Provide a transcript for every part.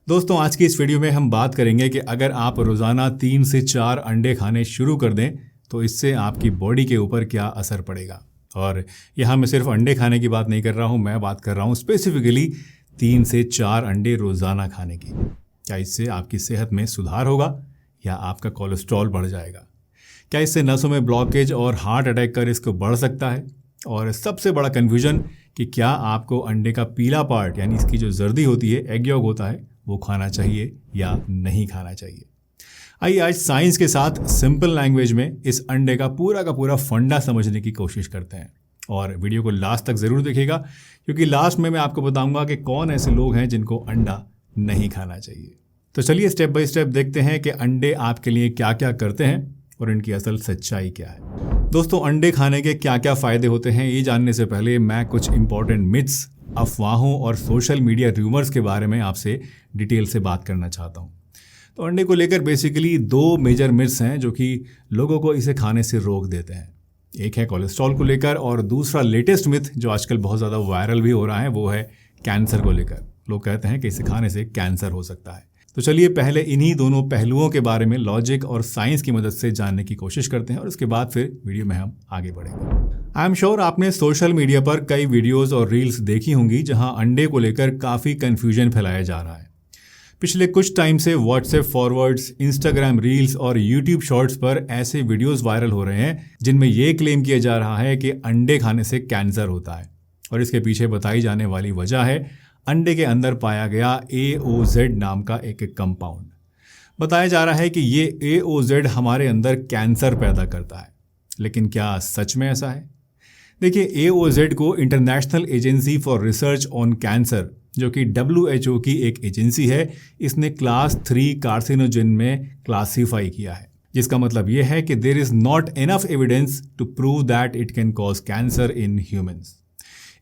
दोस्तों आज की इस वीडियो में हम बात करेंगे कि अगर आप रोज़ाना 3 से 4 अंडे खाने शुरू कर दें तो इससे आपकी बॉडी के ऊपर क्या असर पड़ेगा। और यहाँ मैं सिर्फ अंडे खाने की बात नहीं कर रहा हूँ, मैं बात कर रहा हूँ स्पेसिफिकली 3 से 4 अंडे रोज़ाना खाने की। क्या इससे आपकी सेहत में सुधार होगा या आपका कोलेस्ट्रॉल बढ़ जाएगा? क्या इससे नसों में ब्लॉकेज और हार्ट अटैक का रिस्क बढ़ सकता है? और सबसे बड़ा कन्फ्यूजन कि क्या आपको अंडे का पीला पार्ट यानी इसकी जो जर्दी होती है, एग यॉक होता है, वो खाना चाहिए या नहीं खाना चाहिए। आइए आज साइंस के साथ सिंपल लैंग्वेज में इस अंडे का पूरा फंडा समझने की कोशिश करते हैं। और वीडियो को लास्ट तक ज़रूर देखिएगा क्योंकि लास्ट में मैं आपको बताऊंगा कि कौन ऐसे लोग हैं जिनको अंडा नहीं खाना चाहिए। तो चलिए स्टेप बाय स्टेप देखते हैं कि अंडे आपके लिए क्या क्या करते हैं और इनकी असल सच्चाई क्या है। दोस्तों अंडे खाने के क्या क्या फ़ायदे होते हैं ये जानने से पहले मैं कुछ इंपॉर्टेंट मिथ्स, अफवाहों और सोशल मीडिया र्यूमर्स के बारे में आपसे डिटेल से बात करना चाहता हूँ। तो अंडे को लेकर बेसिकली 2 मेजर मिथ्स हैं जो कि लोगों को इसे खाने से रोक देते हैं। एक है कोलेस्ट्रॉल को लेकर और दूसरा लेटेस्ट मिथ जो आजकल बहुत ज़्यादा वायरल भी हो रहा है वो है कैंसर को लेकर। लोग कहते हैं कि इसे खाने से कैंसर हो सकता है। तो चलिए पहले इन्हीं दोनों पहलुओं के बारे में लॉजिक और साइंस की मदद से जानने की कोशिश करते हैं और उसके बाद फिर वीडियो में हम आगे बढ़ेंगे। आई एम श्योर आपने सोशल मीडिया पर कई वीडियोस और रील्स देखी होंगी जहां अंडे को लेकर काफ़ी कन्फ्यूजन फैलाया जा रहा है। पिछले कुछ टाइम से व्हाट्सएप फॉरवर्ड्स, इंस्टाग्राम रील्स और यूट्यूब शॉर्ट्स पर ऐसे वीडियोस वायरल हो रहे हैं जिनमें ये क्लेम किया जा रहा है कि अंडे खाने से कैंसर होता है। और इसके पीछे बताई जाने वाली वजह है अंडे के अंदर पाया गया AOZ नाम का एक कंपाउंड। बताया जा रहा है कि ये AOZ हमारे अंदर कैंसर पैदा करता है। लेकिन क्या सच में ऐसा है? देखिए AOZ को international agency for research on cancer जो कि WHO की एक एजेंसी है, इसने क्लास 3 कार्सिनोजन में क्लासीफाई किया है। जिसका मतलब ये है कि there is not enough evidence to prove that it can cause cancer in humans.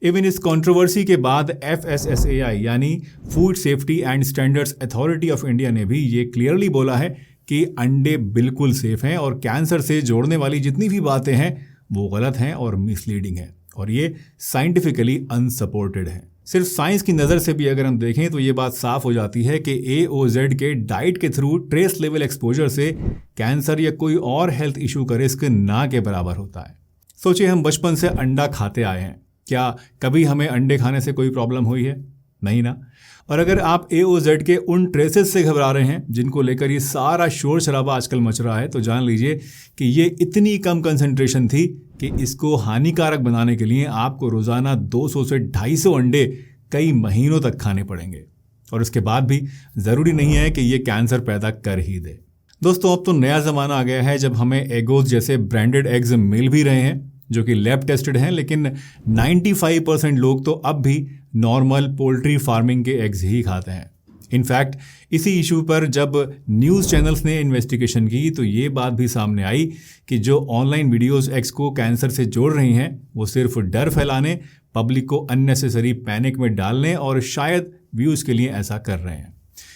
Even इस कंट्रोवर्सी के बाद FSSAI यानी food safety and standards authority of India ने भी ये क्लियरली बोला है कि अंडे बिल्कुल सेफ हैं और कैंसर से जोड़ने वाली जितनी भी बातें हैं वो गलत हैं और मिसलीडिंग हैं और ये साइंटिफिकली अनसपोर्टेड है। सिर्फ साइंस की नज़र से भी अगर हम देखें तो ये बात साफ हो जाती है कि AOZ के डाइट के थ्रू ट्रेस लेवल एक्सपोजर से कैंसर या कोई और हेल्थ इशू का रिस्क ना के बराबर होता है। सोचिए हम बचपन से अंडा खाते आए हैं, क्या कभी हमें अंडे खाने से कोई प्रॉब्लम हुई है? नहीं ना। और अगर आप AOZ के उन ट्रेसेस से घबरा रहे हैं जिनको लेकर ये सारा शोर शराबा आजकल मच रहा है तो जान लीजिए कि ये इतनी कम कंसंट्रेशन थी कि इसको हानिकारक बनाने के लिए आपको रोज़ाना 200 से 250 अंडे कई महीनों तक खाने पड़ेंगे। और उसके बाद भी ज़रूरी नहीं है कि ये कैंसर पैदा कर ही दे। दोस्तों अब तो नया ज़माना आ गया है जब हमें एगोज जैसे ब्रांडेड एग्स मिल भी रहे हैं जो कि लैब टेस्टेड हैं, लेकिन 95% लोग तो अब भी नॉर्मल पोल्ट्री फार्मिंग के एग्स ही खाते हैं। इनफैक्ट इसी इशू पर जब न्यूज़ चैनल्स ने इन्वेस्टिगेशन की तो ये बात भी सामने आई कि जो ऑनलाइन वीडियोस एग्स को कैंसर से जोड़ रही हैं वो सिर्फ डर फैलाने, पब्लिक को अननेसेसरी पैनिक में डालने और शायद व्यूज़ के लिए ऐसा कर रहे हैं।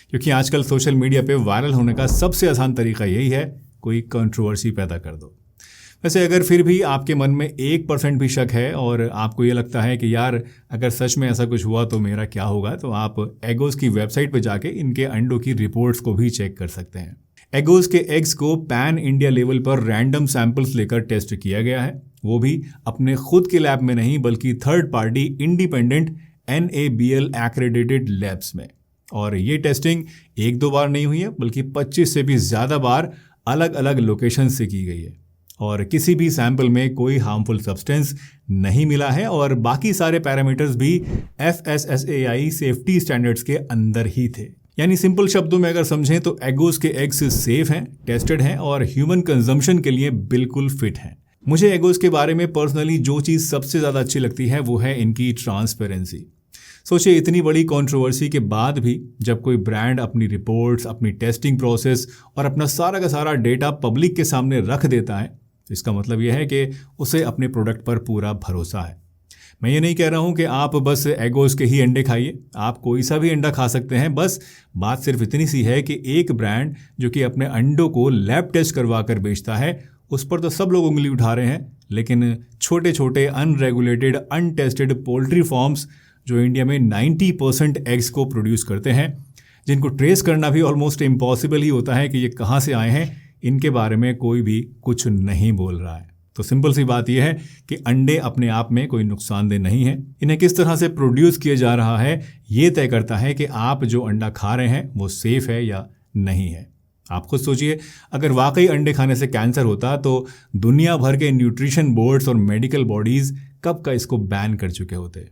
क्योंकि आजकल सोशल मीडिया पे वायरल होने का सबसे आसान तरीका यही है, कोई कंट्रोवर्सी पैदा कर दो। वैसे अगर फिर भी आपके मन में 1% भी शक है और आपको ये लगता है कि यार अगर सच में ऐसा कुछ हुआ तो मेरा क्या होगा, तो आप एगोज की वेबसाइट पर जाके इनके अंडों की रिपोर्ट्स को भी चेक कर सकते हैं। एगोज के एग्स को पैन इंडिया लेवल पर रैंडम सैंपल्स लेकर टेस्ट किया गया है, वो भी अपने खुद के लैब में नहीं बल्कि third party independent NABL accredited labs में। और ये टेस्टिंग 1-2 बार नहीं हुई है बल्कि 25 से भी ज़्यादा बार अलग अलग लोकेशन से की गई है और किसी भी सैंपल में कोई हार्मफुल सब्सटेंस नहीं मिला है और बाकी सारे पैरामीटर्स भी FSSAI सेफ्टी स्टैंडर्ड्स के अंदर ही थे। यानी सिंपल शब्दों में अगर समझें तो एगोज के एग्स सेफ हैं, टेस्टेड हैं और ह्यूमन कंजम्पशन के लिए बिल्कुल फिट हैं। मुझे एगोज के बारे में पर्सनली जो चीज़ सबसे ज़्यादा अच्छी लगती है वो है इनकी ट्रांसपेरेंसी। सोचिए इतनी बड़ी कंट्रोवर्सी के बाद भी जब कोई ब्रांड अपनी रिपोर्ट्स, अपनी टेस्टिंग प्रोसेस और अपना सारा का सारा डेटा पब्लिक के सामने रख देता है तो इसका मतलब यह है कि उसे अपने प्रोडक्ट पर पूरा भरोसा है। मैं ये नहीं कह रहा हूँ कि आप बस एगोज के ही अंडे खाइए, आप कोई सा भी अंडा खा सकते हैं। बस बात सिर्फ इतनी सी है कि एक ब्रांड जो कि अपने अंडों को लैब टेस्ट करवा कर बेचता है उस पर तो सब लोग उंगली उठा रहे हैं, लेकिन छोटे छोटे अनरेगुलेटेड अनटेस्टेड पोल्ट्री फार्म्स जो इंडिया में 90% एग्स को प्रोड्यूस करते हैं जिनको ट्रेस करना भी ऑलमोस्ट इम्पॉसिबल ही होता है कि ये कहाँ से आए हैं, इनके बारे में कोई भी कुछ नहीं बोल रहा है। तो सिंपल सी बात यह है कि अंडे अपने आप में कोई नुकसानदेह नहीं है। इन्हें किस तरह से प्रोड्यूस किया जा रहा है ये तय करता है कि आप जो अंडा खा रहे हैं वो सेफ है या नहीं है। आप खुद सोचिए, अगर वाकई अंडे खाने से कैंसर होता तो दुनिया भर के न्यूट्रिशन बोर्ड्स और मेडिकल बॉडीज़ कब का इसको बैन कर चुके होते।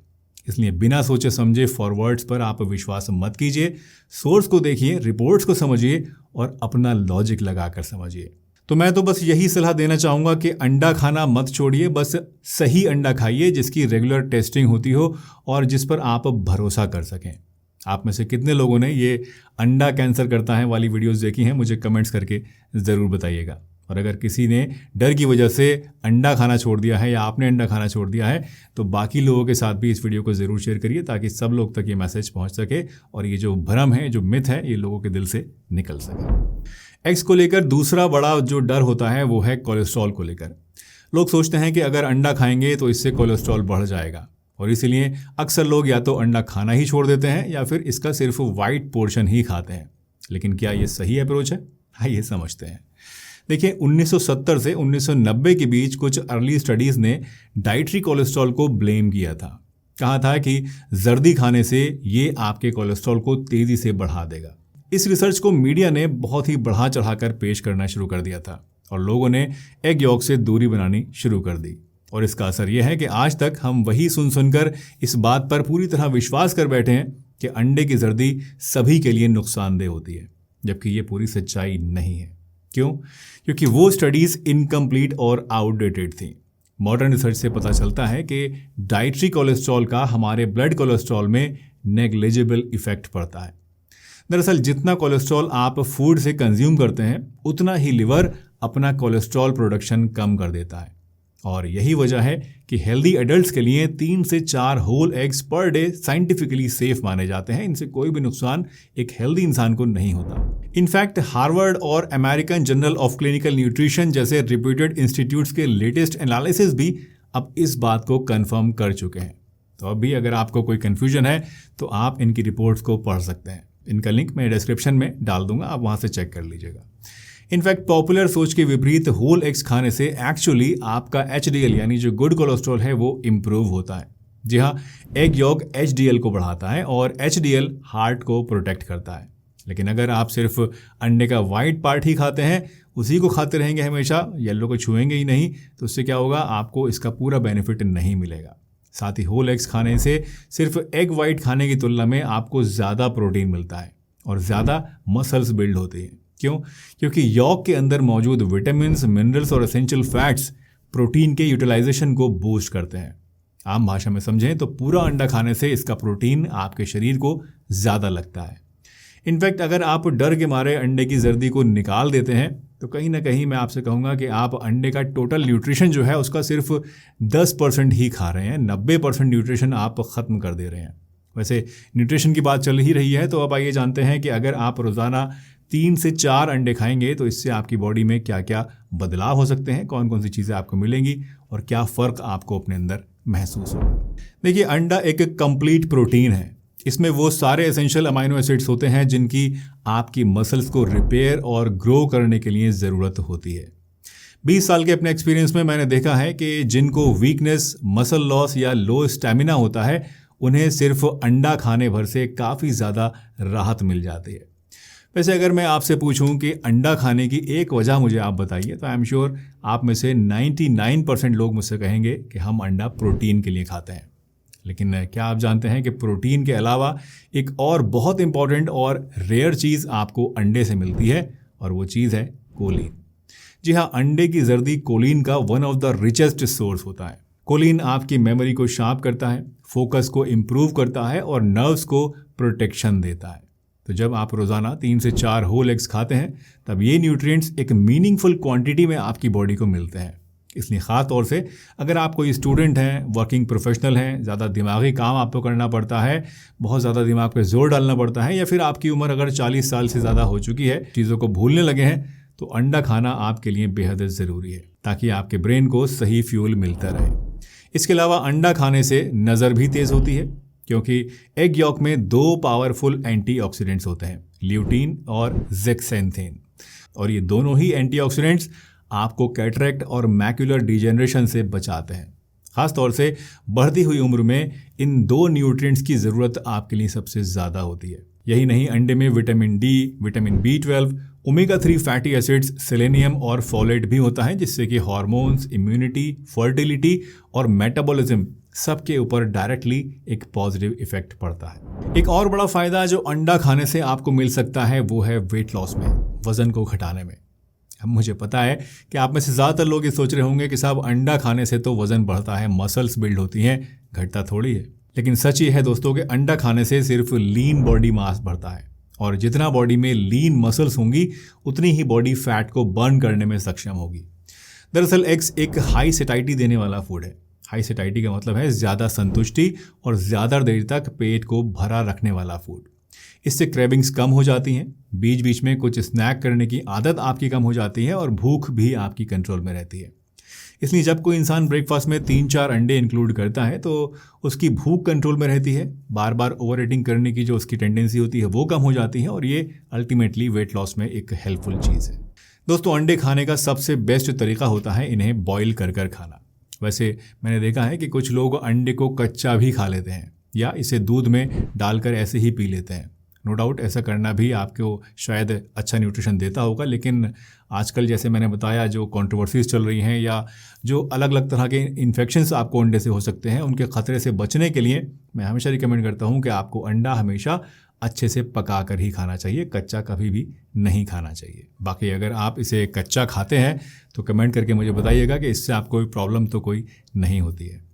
इसलिए बिना सोचे समझे फॉरवर्ड्स पर आप विश्वास मत कीजिए। सोर्स को देखिए, रिपोर्ट्स को समझिए और अपना लॉजिक लगाकर समझिए। तो मैं तो बस यही सलाह देना चाहूँगा कि अंडा खाना मत छोड़िए, बस सही अंडा खाइए जिसकी रेगुलर टेस्टिंग होती हो और जिस पर आप भरोसा कर सकें। आप में से कितने लोगों ने ये अंडा कैंसर करता है वाली वीडियोस देखी हैं, मुझे कमेंट्स करके ज़रूर बताइएगा। और अगर किसी ने डर की वजह से अंडा खाना छोड़ दिया है या आपने अंडा खाना छोड़ दिया है तो बाकी लोगों के साथ भी इस वीडियो को ज़रूर शेयर करिए ताकि सब लोग तक ये मैसेज पहुंच सके और ये जो भ्रम है, जो मिथ है, ये लोगों के दिल से निकल सके। एग्स को लेकर दूसरा बड़ा जो डर होता है वो है कोलेस्ट्रॉल को लेकर। लोग सोचते हैं कि अगर अंडा खाएंगे तो इससे कोलेस्ट्रॉल बढ़ जाएगा और इसीलिए अक्सर लोग या तो अंडा खाना ही छोड़ देते हैं या फिर इसका सिर्फ वाइट पोर्शन ही खाते हैं। लेकिन क्या ये सही अप्रोच है? आइए समझते हैं। देखिए, 1970 से 1990 के बीच कुछ अर्ली स्टडीज़ ने डाइटरी कोलेस्ट्रॉल को ब्लेम किया था। कहा था कि जर्दी खाने से ये आपके कोलेस्ट्रॉल को तेज़ी से बढ़ा देगा। इस रिसर्च को मीडिया ने बहुत ही बढ़ा चढ़ाकर पेश करना शुरू कर दिया था और लोगों ने एग यॉक से दूरी बनानी शुरू कर दी। और इसका असर यह है कि आज तक हम वही सुनकर इस बात पर पूरी तरह विश्वास कर बैठे हैं कि अंडे की जर्दी सभी के लिए नुकसानदेह होती है, जबकि ये पूरी सच्चाई नहीं है। क्यों? क्योंकि वो स्टडीज़ इनकम्प्लीट और आउटडेटेड थी। मॉडर्न रिसर्च से पता चलता है कि डाइटरी कोलेस्ट्रॉल का हमारे ब्लड कोलेस्ट्रॉल में नेग्लिजिबल इफेक्ट पड़ता है। दरअसल जितना कोलेस्ट्रॉल आप फूड से कंज्यूम करते हैं उतना ही लिवर अपना कोलेस्ट्रॉल प्रोडक्शन कम कर देता है। और यही वजह है कि हेल्दी एडल्ट्स के लिए 3 से 4 whole eggs per day scientifically safe माने जाते हैं। इनसे कोई भी नुकसान एक हेल्दी इंसान को नहीं होता। इनफैक्ट हार्वर्ड और American journal of clinical nutrition जैसे रिप्यूटेड इंस्टीट्यूट्स के लेटेस्ट एनालिसिस भी अब इस बात को कंफर्म कर चुके हैं। तो अभी अगर आपको कोई कन्फ्यूजन है तो आप इनकी रिपोर्ट्स को पढ़ सकते हैं। इनका लिंक मैं डिस्क्रिप्शन में डाल दूंगा, आप वहाँ से चेक कर लीजिएगा। इनफैक्ट पॉपुलर सोच के विपरीत होल एग्स खाने से एक्चुअली आपका HDL यानी जो गुड कोलेस्ट्रॉल है वो इम्प्रूव होता है। जी हाँ, एग यॉक HDL को बढ़ाता है और HDL हार्ट को प्रोटेक्ट करता है। लेकिन अगर आप सिर्फ अंडे का वाइट पार्ट ही खाते हैं, उसी को खाते रहेंगे हमेशा, येलो को छुएंगे ही नहीं, तो उससे क्या होगा, आपको इसका पूरा बेनिफिट नहीं मिलेगा। साथ ही होल एग्स खाने से सिर्फ एग वाइट खाने की तुलना में आपको ज़्यादा प्रोटीन मिलता है और ज़्यादा मसल्स बिल्ड होते हैं। क्यों? क्योंकि यॉक के अंदर मौजूद विटामिन्स, मिनरल्स और एसेंशियल फैट्स प्रोटीन के यूटिलाइजेशन को बूस्ट करते हैं। आम भाषा में समझें तो पूरा अंडा खाने से इसका प्रोटीन आपके शरीर को ज़्यादा लगता है। इनफैक्ट अगर आप डर के मारे अंडे की जर्दी को निकाल देते हैं तो कहीं ना कहीं मैं आपसे कहूँगा कि आप अंडे का टोटल न्यूट्रिशन जो है उसका सिर्फ 10% ही खा रहे हैं। 90% न्यूट्रिशन आप ख़त्म कर दे रहे हैं। वैसे न्यूट्रिशन की बात चल ही रही है तो अब आइए जानते हैं कि अगर आप रोज़ाना 3 से 4 अंडे खाएंगे तो इससे आपकी बॉडी में क्या क्या बदलाव हो सकते हैं, कौन कौन सी चीज़ें आपको मिलेंगी और क्या फ़र्क आपको अपने अंदर महसूस होगा। देखिए, अंडा एक कंप्लीट प्रोटीन है। इसमें वो सारे एसेंशियल अमाइनो एसिड्स होते हैं जिनकी आपकी मसल्स को रिपेयर और ग्रो करने के लिए ज़रूरत होती है। 20 साल के अपने एक्सपीरियंस में मैंने देखा है कि जिनको वीकनेस, मसल लॉस या लो स्टैमिना होता है उन्हें सिर्फ अंडा खाने भर से काफ़ी ज़्यादा राहत मिल जाती है। वैसे अगर मैं आपसे पूछूं कि अंडा खाने की एक वजह मुझे आप बताइए तो आई एम श्योर आप में से 99% लोग मुझसे कहेंगे कि हम अंडा प्रोटीन के लिए खाते हैं। लेकिन क्या आप जानते हैं कि प्रोटीन के अलावा एक और बहुत इंपॉर्टेंट और रेयर चीज़ आपको अंडे से मिलती है और वो चीज़ है कोलिन। जी हाँ, अंडे की जर्दी कोलिन का one of the richest source होता है। कोलिन आपकी मेमोरी को शार्प करता है, फोकस को इम्प्रूव करता है और नर्व्स को प्रोटेक्शन देता है। तो जब आप रोज़ाना 3 से 4 होल एग्स खाते हैं तब ये न्यूट्रिएंट्स एक मीनिंगफुल क्वांटिटी में आपकी बॉडी को मिलते हैं। इसलिए ख़ास तौर से अगर आप कोई स्टूडेंट हैं, वर्किंग प्रोफेशनल हैं, ज़्यादा दिमागी काम आपको करना पड़ता है, बहुत ज़्यादा दिमाग पे जोर डालना पड़ता है, या फिर आपकी उम्र अगर 40 साल से ज़्यादा हो चुकी है, चीज़ों को भूलने लगे हैं, तो अंडा खाना आपके लिए बेहद ज़रूरी है ताकि आपके ब्रेन को सही फ्यूल मिलता रहे। इसके अलावा अंडा खाने से नज़र भी तेज़ होती है। क्योंकि एग यॉक में 2 पावरफुल एंटीऑक्सीडेंट्स होते हैं, ल्यूटीन और ज़ेक्सेंथिन। और ये दोनों ही एंटीऑक्सीडेंट्स आपको कैटरेक्ट और मैक्यूलर डिजेनरेशन से बचाते हैं। खासतौर से बढ़ती हुई उम्र में इन 2 न्यूट्रिएंट्स की ज़रूरत आपके लिए सबसे ज़्यादा होती है। यही नहीं, अंडे में vitamin D, vitamin B12, omega 3 fatty acids, selenium और फोलेट भी होता है, जिससे कि हार्मोन्स, इम्यूनिटी, फर्टिलिटी और मेटाबॉलिज्म सबके ऊपर डायरेक्टली एक पॉजिटिव इफेक्ट पड़ता है। एक और बड़ा फायदा जो अंडा खाने से आपको मिल सकता है वो है वेट लॉस में, वजन को घटाने में। अब मुझे पता है कि आप में से ज़्यादातर लोग ये सोच रहे होंगे कि साहब अंडा खाने से तो वजन बढ़ता है, मसल्स बिल्ड होती हैं, घटता थोड़ी है। लेकिन सच ये है दोस्तों कि अंडा खाने से सिर्फ लीन बॉडी मास बढ़ता है, और जितना बॉडी में लीन मसल्स होंगी उतनी ही बॉडी फैट को बर्न करने में सक्षम होगी। दरअसल एग्स एक हाई सेटाइटी देने वाला फूड है। हाई सेटाइटी का मतलब है ज़्यादा संतुष्टि और ज़्यादा देर तक पेट को भरा रखने वाला फूड। इससे क्रेविंग्स कम हो जाती हैं, बीच बीच में कुछ स्नैक करने की आदत आपकी कम हो जाती है और भूख भी आपकी कंट्रोल में रहती है। इसलिए जब कोई इंसान ब्रेकफास्ट में 3-4 अंडे इंक्लूड करता है तो उसकी भूख कंट्रोल में रहती है, बार बार ओवर ईटिंग करने की जो उसकी टेंडेंसी होती है वो कम हो जाती है, और ये अल्टीमेटली वेट लॉस में एक हेल्पफुल चीज़ है। दोस्तों, अंडे खाने का सबसे बेस्ट तरीका होता है इन्हें बॉईल कर कर खाना। वैसे मैंने देखा है कि कुछ लोग अंडे को कच्चा भी खा लेते हैं या इसे दूध में डालकर ऐसे ही पी लेते हैं। नो डाउट ऐसा करना भी आपको शायद अच्छा न्यूट्रिशन देता होगा, लेकिन आजकल जैसे मैंने बताया जो कंट्रोवर्सीज चल रही हैं या जो अलग अलग तरह के इन्फेक्शंस आपको अंडे से हो सकते हैं, उनके ख़तरे से बचने के लिए मैं हमेशा रिकमेंड करता हूं कि आपको अंडा हमेशा अच्छे से पका कर ही खाना चाहिए, कच्चा कभी भी नहीं खाना चाहिए। बाकी अगर आप इसे कच्चा खाते हैं तो कमेंट करके मुझे बताइएगा कि इससे आपको कोई प्रॉब्लम तो कोई नहीं होती है।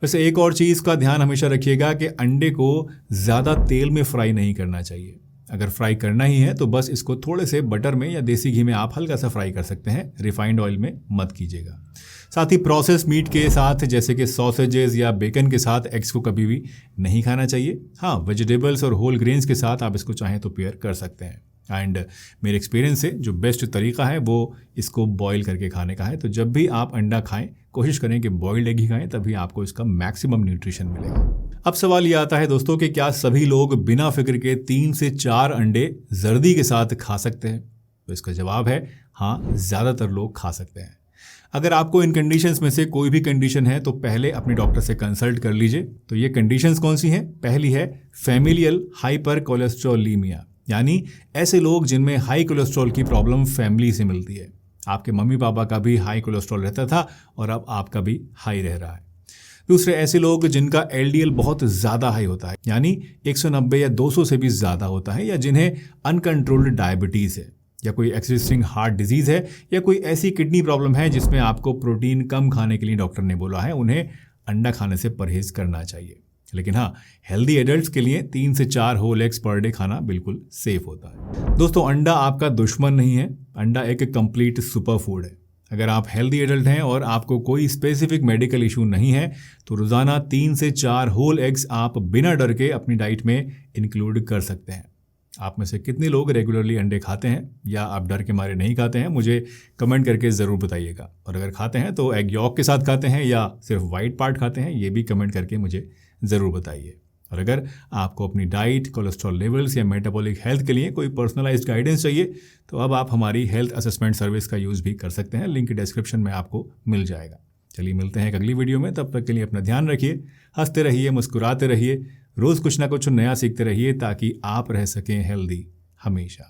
वैसे एक और चीज़ का ध्यान हमेशा रखिएगा कि अंडे को ज़्यादा तेल में फ्राई नहीं करना चाहिए। अगर फ्राई करना ही है तो बस इसको थोड़े से बटर में या देसी घी में आप हल्का सा फ्राई कर सकते हैं, रिफाइंड ऑयल में मत कीजिएगा। साथ ही प्रोसेस मीट के साथ जैसे कि सॉसेजेस या बेकन के साथ एग्स को कभी भी नहीं खाना चाहिए। हाँ, वेजिटेबल्स और होल ग्रेन्स के साथ आप इसको चाहें तो पेयर कर सकते हैं। एंड मेरे एक्सपीरियंस से जो बेस्ट तरीका है वो इसको बॉईल करके खाने का है। तो जब भी आप अंडा खाएं कोशिश करें कि बॉइल्ड एग ही खाएं, तभी आपको इसका मैक्सिमम न्यूट्रिशन मिलेगा। अब सवाल ये आता है दोस्तों कि क्या सभी लोग बिना फिक्र के 3 से 4 अंडे जर्दी के साथ खा सकते हैं? तो इसका जवाब है हाँ, ज़्यादातर लोग खा सकते हैं। अगर आपको इन कंडीशंस में से कोई भी कंडीशन है तो पहले अपने डॉक्टर से कंसल्ट कर लीजिए। तो ये कंडीशंस कौन सी हैं? पहली है फैमिलियल हाइपर कोलेस्ट्रोलीमिया, यानी ऐसे लोग जिनमें हाई कोलेस्ट्रॉल की प्रॉब्लम फैमिली से मिलती है। आपके मम्मी पापा का भी हाई कोलेस्ट्रॉल रहता था और अब आपका भी हाई रह रहा है। दूसरे ऐसे लोग जिनका LDL बहुत ज़्यादा हाई होता है, यानी 190 या 200 से भी ज़्यादा होता है, या जिन्हें अनकंट्रोल्ड डायबिटीज़ है, या कोई एक्सिस्टिंग हार्ट डिजीज़ है, या कोई ऐसी किडनी प्रॉब्लम है जिसमें आपको प्रोटीन कम खाने के लिए डॉक्टर ने बोला है, उन्हें अंडा खाने से परहेज करना चाहिए। लेकिन हाँ, हेल्दी एडल्ट्स के लिए 3 से 4 होल एग्स पर डे खाना बिल्कुल सेफ होता है। दोस्तों, अंडा आपका दुश्मन नहीं है, अंडा एक कंप्लीट सुपर फूड है। अगर आप हेल्दी एडल्ट हैं और आपको कोई स्पेसिफिक मेडिकल इशू नहीं है तो रोज़ाना 3 से 4 होल एग्स आप बिना डर के अपनी डाइट में इंक्लूड कर सकते हैं। आप में से कितने लोग रेगुलरली अंडे खाते हैं या आप डर के मारे नहीं खाते हैं, मुझे कमेंट करके ज़रूर बताइएगा। और अगर खाते हैं तो एग यॉक के साथ खाते हैं या सिर्फ वाइट पार्ट खाते हैं, ये भी कमेंट करके मुझे ज़रूर बताइए। और अगर आपको अपनी डाइट, कोलेस्ट्रॉल लेवल्स या मेटाबॉलिक हेल्थ के लिए कोई पर्सनलाइज्ड गाइडेंस चाहिए तो अब आप हमारी हेल्थ असेसमेंट सर्विस का यूज़ भी कर सकते हैं, लिंक डिस्क्रिप्शन में आपको मिल जाएगा। चलिए मिलते हैं एक अगली वीडियो में, तब तक के लिए अपना ध्यान रखिए, हंसते रहिए, मुस्कुराते रहिए, रोज़ कुछ ना कुछ नया सीखते रहिए ताकि आप रह सकें हेल्दी हमेशा।